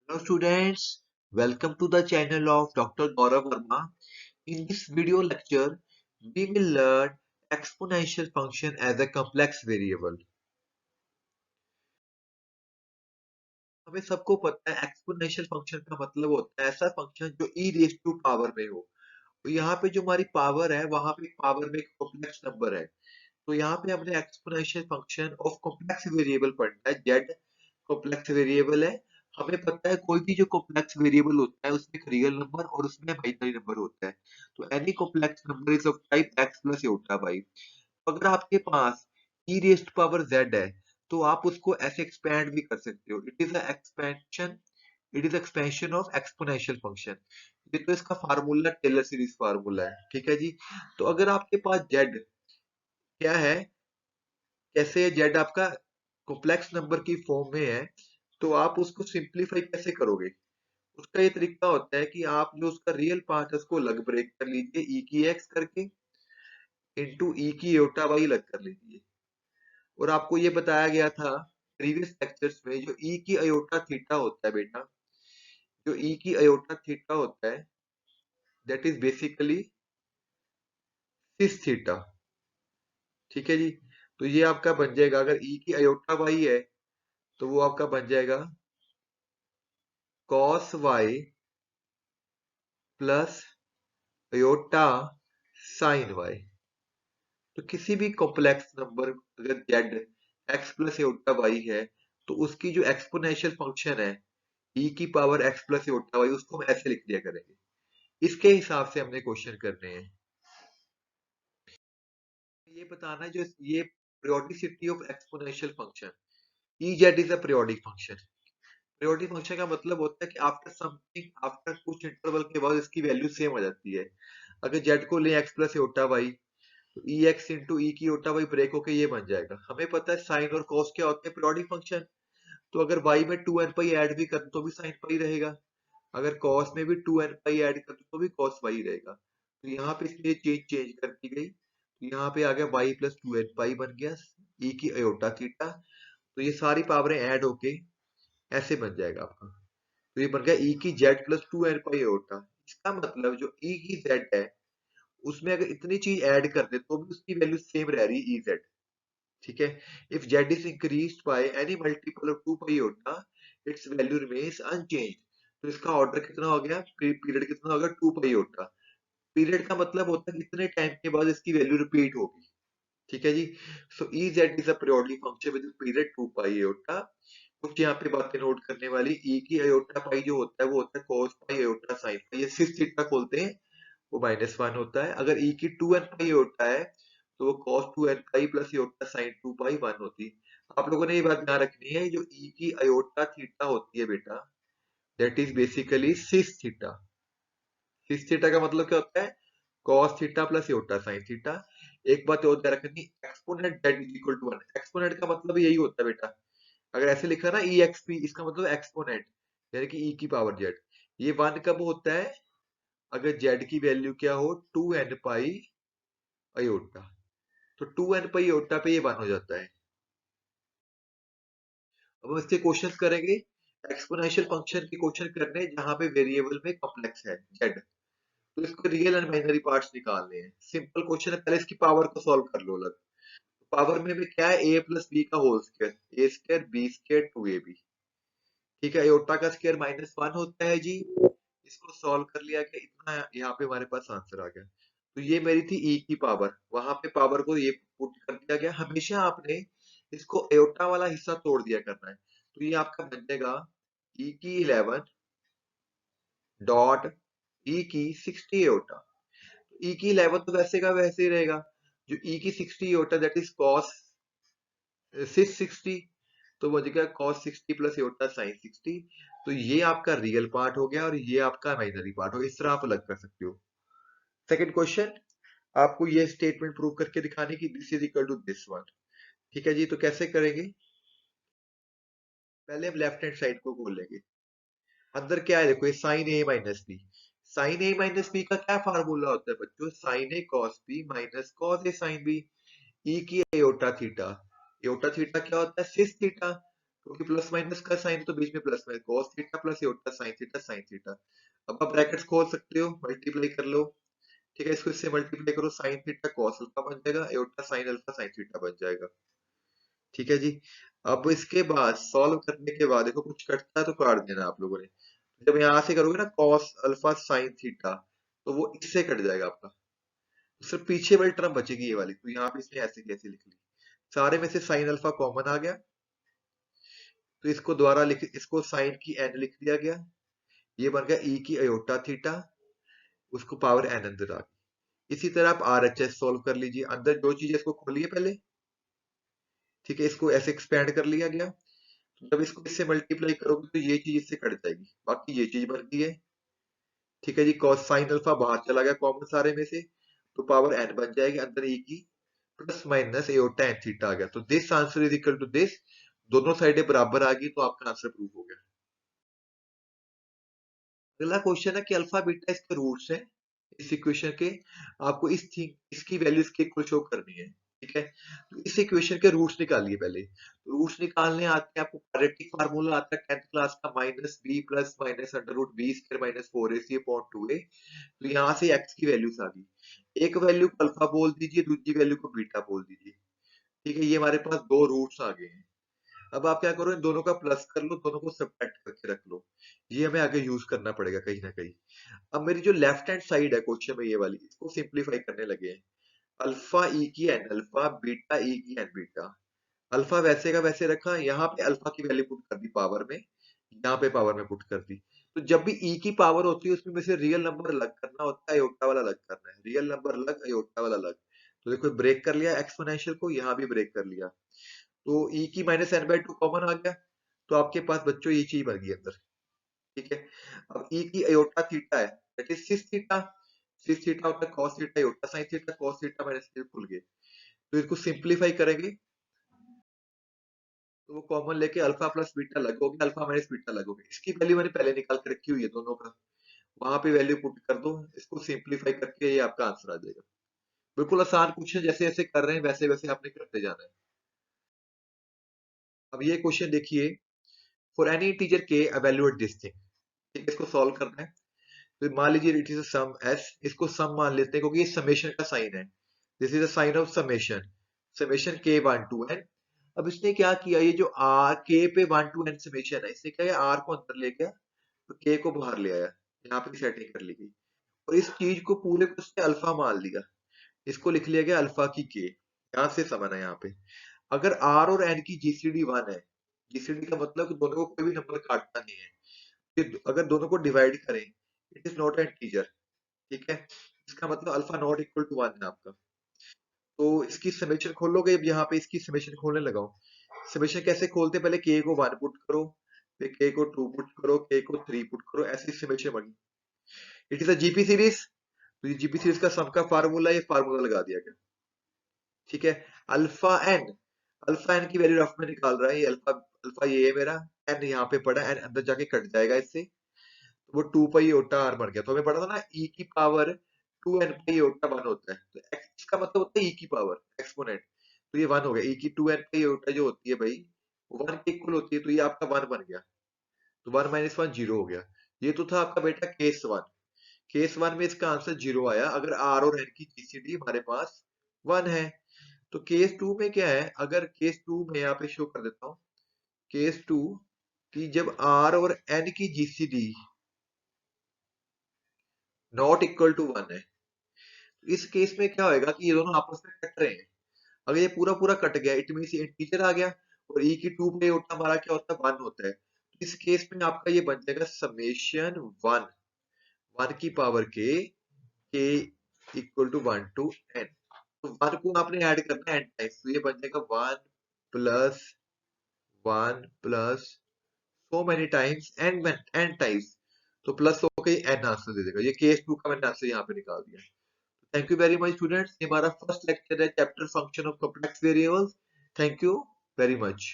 Hello students, welcome to the channel of Dr. Gaurav Verma. In this video lecture, we will learn exponential function as a complex variable. हमें सबको पता है exponential function का मतलब होता है ऐसा फंक्शन जो e रेज टू पावर में हो। तो यहाँ पे जो हमारी पावर है वहां पे पावर में एक कॉम्प्लेक्स नंबर है। तो यहाँ पे हमने exponential function of complex variable पढ़ना है। जेड कॉम्प्लेक्स वेरिएबल है। हमें पता है कोई भी जो कॉम्प्लेक्स वेरिएबल होता है उसमें एक रियल नंबर और उसमें इमेजिनरी नंबर होता है। तो any complex number is of type x plus Yotta by. अगर आपके पास e रेज्ड पावर z है तो आप उसको ऐसे एक्सपैंड भी कर सकते हो। It is expansion of exponential function. ये तो इसका फार्मूला टेलर सीरीज फार्मूला है, ठीक है जी। तो अगर आपके पास z क्या है, कैसे जेड आपका कॉम्प्लेक्स नंबर की फॉर्म में है, तो आप उसको सिंप्लीफाई कैसे करोगे? उसका ये तरीका होता है कि आप जो उसका रियल पार्ट है उसको लग ब्रेक कर लीजिए ई की एक्स करके इंटू ई की एयोटा वाई लग कर लीजिए। और आपको ये बताया गया था प्रीवियस लेक्चर्स में जो ई की अयोटा थीटा होता है बेटा, जो ई की अयोटा थीटा होता है that is basically cis theta, ठीक है जी। तो ये आपका बन जाएगा, अगर ई की अयोटा वाई है तो वो आपका बन जाएगा cos y plus iota sine y. तो किसी भी कॉम्प्लेक्स नंबर अगर z x plus iota y है तो उसकी जो एक्सपोनेंशियल फंक्शन है ई की power x plus iota y उसको हम ऐसे लिख दिया करेंगे। इसके हिसाब से हमने क्वेश्चन करने हैं। ये बताना है जो ये periodicity of exponential function E Z is a periodic function. periodic function का मतलब होता है कि आफ्टर समथिंग आफ्टर कुछ इंटरवल के बाद इसकी वैल्यू सेम हो जाती है। अगर जेड को ले एक्स प्लस अयोटा वाई तो ई एक्स इंटू ई की ओटा वाई ब्रेक होके ये बन जाएगा। हमें पता है साइन और कॉस क्या होते हैं, पीरियोडिक फंक्शन। तो अगर वाई में टू एन पाई ऐड भी कर तो भी साइन पाई रहेगा, अगर कॉस में भी टू एन पाई ऐड कर तो भी कॉस वाई रहेगा। तो यहाँ पे इसलिए चेंज चेंज कर दी गई, तो यहाँ पे आ गया वाई प्लस टू एन पाई बन गया ई की अयोटा थीटा। तो ये सारी पावरें ऐड होके ऐसे बन जाएगा आपका। तो ये बन गया ई की जेड प्लस टू एन पाई अयोटा। इसका मतलब जो ई की जेड है उसमें अगर इतनी चीज ऐड कर दे तो भी उसकी वैल्यू सेम रह रही है ई जेड, ठीक है। If z is increased by any multiple of 2 pi iota its value remains unchanged। तो इसका ऑर्डर कितना हो गया, पीरियड कितना होगा 2 pi iota। पीरियड का मतलब होता है कितने टाइम के बाद इसकी वैल्यू रिपीट होगी, ठीक है जी। So E Z is a periodic function with period 2 pi iota। कुछ यहाँ पे बातें नोट करने वाली, ई की अयोटा पाई जो होता है वो होता है cos pi iota sin pi। ये सिस थीटा खोलते हैं वो -1 होता है। अगर ई की टू एन पाई होता है तो वो cos two N pi plus iota sine two pi 1 होती है। आप लोगों ने ये बात ध्यान रखनी है, जो ई की अयोटा थीटा होती है बेटा that is basically cis theta. Cis theta का मतलब क्या होता है, cos theta plus iota sine theta. एक बात और ध्यान रखनी, exponent z is equal to 1। Exponent का मतलब यही होता है बेटा, अगर ऐसे लिखा ना ई एक्स पी इसका मतलब एक्सपोनेंट यानी कि ई की पावर जेड। ये 1 कब होता है, अगर जेड की वैल्यू क्या हो टू एन पाई अयोटा। तो टू एन पाई अयोटा पे ये 1 हो जाता है। अब हम इसके क्वेश्चन करेंगे, एक्सपोनेंशियल फंक्शन के क्वेश्चन करने हैं जहां पे वेरिएबल में कॉम्प्लेक्स है जेड। तो इसको रियल एंड इमेजिनरी पार्ट्स निकालने हैं। सिंपल क्वेश्चन है, पहले इसकी पावर को सॉल्व कर लो अलग। पावर में भी क्या है, ए प्लस बी का whole square, a square b square two a b, ठीक है। अयोटा का स्क्वायर -1 होता है जी। इसको सॉल्व कर लिया गया, इतना यहाँ पे हमारे पास आंसर आ गया। तो ये मेरी थी ई की पावर, वहां पे पावर को ये पुट कर दिया गया। हमेशा आपने इसको एयोटा वाला हिस्सा तोड़ दिया करना है। तो ये आपका बन जाएगा ई की 11 डॉट ई की 60 एयोटा। ई की 11 तो वैसे का वैसे ही रहेगा, जो ई की 60 एयोटा दैट इज कॉस 660। तो वो जगह cos 60 प्लस एयोटा sin 60। तो ये आपका रियल पार्ट हो गया और ये आपका इमेजिनरी पार्ट हो गया। इस तरह आप अलग कर सकते हो। सेकंड क्वेश्चन, आपको ये स्टेटमेंट प्रूव करके दिखाने की this is equal to this one, ठीक है जी। तो कैसे करेंगे, पहले हम लेफ्ट हैंड साइड को खोल लेंगे। अंदर क्या है देखो, ये साइन ए माइनस बी। साइन ए माइनस बी का क्या फार्मूला होता है बच्चों, sign A cos B minus cos A sine B. ई की एयोटा थीटा, एयोटा थीटा क्या होता है सिस थीटा। क्योंकि प्लस माइनस का साइन तो बीच में प्लस में cos theta plus aorta sine theta. अब आप ब्रैकेट्स खोल सकते हो, मल्टीप्लाई कर लो, ठीक है, इसको इससे मल्टीप्लाई करो, साइन थीटा कॉस अल्फा बन जाएगा, aorta sine alpha sine theta बन जाएगा। ठीक है जी। अब इसके बाद सॉल्व करने के बाद देखो कुछ कटता है तो काट देना आप लोगों ने। जब यहाँ से करोगे ना कॉस अल्फा साइन थीटा, तो वो इससे कट जाएगा आपका, तो सिर्फ पीछे वाली टर्म बचेगी ये वाली, तो यहाँ पे इसने ऐसे कैसे लिख ली, सारे में से साइन अल्फा कॉमन आ गया, तो इसको दोबारा लिख, इसको साइन की एन लिख दिया गया, ये बन गया ई की अयोटा थीटा, उसको पावर एन अंदर आ गई। इसी तरह आप आर एच एस सोल्व कर लीजिए, अंदर जो चीज है इसको खोलिए पहले, ठीक है, इसको ऐसे एक्सपेंड कर लिया गया, तो जब इसको इससे मल्टीप्लाई करोगे तो ये चीज इससे कट जाएगी, बाकी ये चीज बन गई है। ठीक है जी, कॉस साइन अल्फा बाहर चला गया कॉमन सारे में से, तो पावर एन बन जाएगी, अंदर ई की plus minus iota N theta आ गया, तो this answer is equal to this, दोनों साइडें बराबर आ गई, तो आपका आंसर प्रूव हो गया। अगला क्वेश्चन है कि अल्फा बीटा इसके रूट्स हैं इस इक्वेशन के, आपको इसकी वैल्यू इसके इक्वल शो करनी है। ठीक है, तो इस इक्वेशन के रूट्स निकालिए पहले, रूट्स निकालने आते हैं आपको, क्वाड्रेटिक फार्मूला आता है 10th क्लास का, minus b plus minus under root b square minus 4ac upon 2a, तो यहाँ से x की वैल्यूज आ गई, एक वैल्यू को अल्फा बोल दीजिए, दूसरी वैल्यू को बीटा बोल दीजिए। ठीक है, ये हमारे पास दो रूट्स आ गए हैं। अब आप क्या करो, इन दोनों का प्लस कर लो, दोनों को सब्ट्रैक्ट करके रख लो, ये हमें आगे यूज करना पड़ेगा कहीं ना कहीं। अब मेरी जो लेफ्ट हैंड साइड है क्वेश्चन में ये वाली, इसको सिंप्लीफाई करने लगे हैं, अल्फा ई की एन अल्फा बीटा ई की एन बीटा, अल्फा वैसे का वैसे रखा, यहाँ पे अल्फा की वैल्यू पुट कर दी पावर में, यहाँ पे पावर में पुट कर दी, तो जब भी ई की पावर होती है उसमें में से रियल नंबर अलग करना होता है, अयोटा वाला अलग करना है, रियल नंबर अलग अयोटा वाला अलग, तो देखो ब्रेक कर लिया एक्सपोनेंशियल को, यहाँ भी ब्रेक कर लिया, तो ई की minus N by two common आ गया, तो आपके पास बच्चों ये चीज बन गई अंदर। ठीक है, अब ई की अयोटा थीटा है, that is cis theta, cis theta होता है cos theta iota sine theta, cos theta minus theta भूल गए, तो इसको सिंप्लीफाई करेंगे, तो वो कॉमन लेके अल्फा प्लस बीटा लगोगे, अल्फा माइनस बीटा लगोगे, इसकी वैल्यू मैंने पहले निकाल के रखी हुई है दोनों का, वहां पे वैल्यू पुट कर दो, इसको सिंप्लीफाई करके ये आपका आंसर आ जाएगा। बिल्कुल आसान क्वेश्चन, जैसे जैसे कर रहे हैं वैसे वैसे आपने करते जाना है। अब ये क्वेश्चन देखिए, for any integer k evaluate this thing, ठीक है, इसको सॉल्व करना है, तो मान लीजिए it is a sum S, इसको सम मान लेते हैं क्योंकि ये समेशन का साइन है, this is a sign of summation, summation k one to n. अब इसने क्या किया, ये जो आर के पे वन टू एन समेशन है, इसने क्या किया, आर को अंदर ले गया, तो के को बाहर ले आया, यहाँ पे सेटिंग कर ली गई, और इस चीज को पूरे को उसने अल्फा मान लिया, इसको लिख लिया गया अल्फा की के, यहाँ से समझना है यहाँ पे, अगर आर और एन की जीसीडी वन है, जीसीडी का मतलब कि दोनों को कोई भी नंबर काटना नहीं है, कि अगर दोनों को डिवाइड करें, it is not an integer. ठीक है, इसका मतलब alpha not equal to one है आपका, तो इसकी समेशन खोलोगे, अब यहाँ पे इसकी समेशन खोलने लगाओ, समेशन कैसे खोलते हैं, पहले के को वन पुट करो, फिर के को टू पुट करो, के को थ्री पुट करो, ऐसी समेशन बनी, it is a GP series, तो ये जीपी सीरीज का सम का फार्मूला, ये फार्मूला लगा दिया गया। ठीक है, अल्फा एन, अल्फा एन की वैल्यू रफ में निकाल रहा है, ये अल्फा, अल्फा ये है मेरा, एन यहाँ पे पड़ा, एन अंदर जाके कट जाएगा इससे, तो वो टू पाई ओटा आर बन गया, तो हमें पता था ना ई की पावर टू एन पाई ओटा वन होता है, तो एक्स का मतलब होता है ई की पावर एक्सपोनेंट, तो ये वन हो गया, ई की टू एन पाई ओटा जो होती है भाई, वन के इक्वल होती है, तो ये आपका वन बन गया, तो वन माइनस वन जीरो हो गया। ये तो था आपका बेटा केस वन, केस वन में इसका आंसर जीरो आया, अगर आर और एन की जीसीडी हमारे पास वन है। तो केस टू में क्या है, अगर केस टू में यहाँ पे शो कर देता हूँ, केस टू कि जब आर और एन की GCD not equal to one है, तो इस केस में क्या होएगा कि ये दोनों आपस में कट रहे हैं, अगर ये पूरा पूरा कट गया इट मीन इंटीजर आ गया, और ई की टू पे उठा हमारा क्या होता है, वन होता है, तो इस केस में आपका ये बन जाएगा समेशन वन, वन की पावर के equal to one to n, तो वन को आपने ऐड करना है एन टाइम्स, तो ये बन जाएगा one plus so many times n times, तो प्लस होके एन आंसर दे देगा, ये केस टू का मैंने आंसर यहाँ पे निकाल दिया। Thank you very much students, ये हमारा फर्स्ट लेक्चर है chapter function of complex variables. Thank you very much.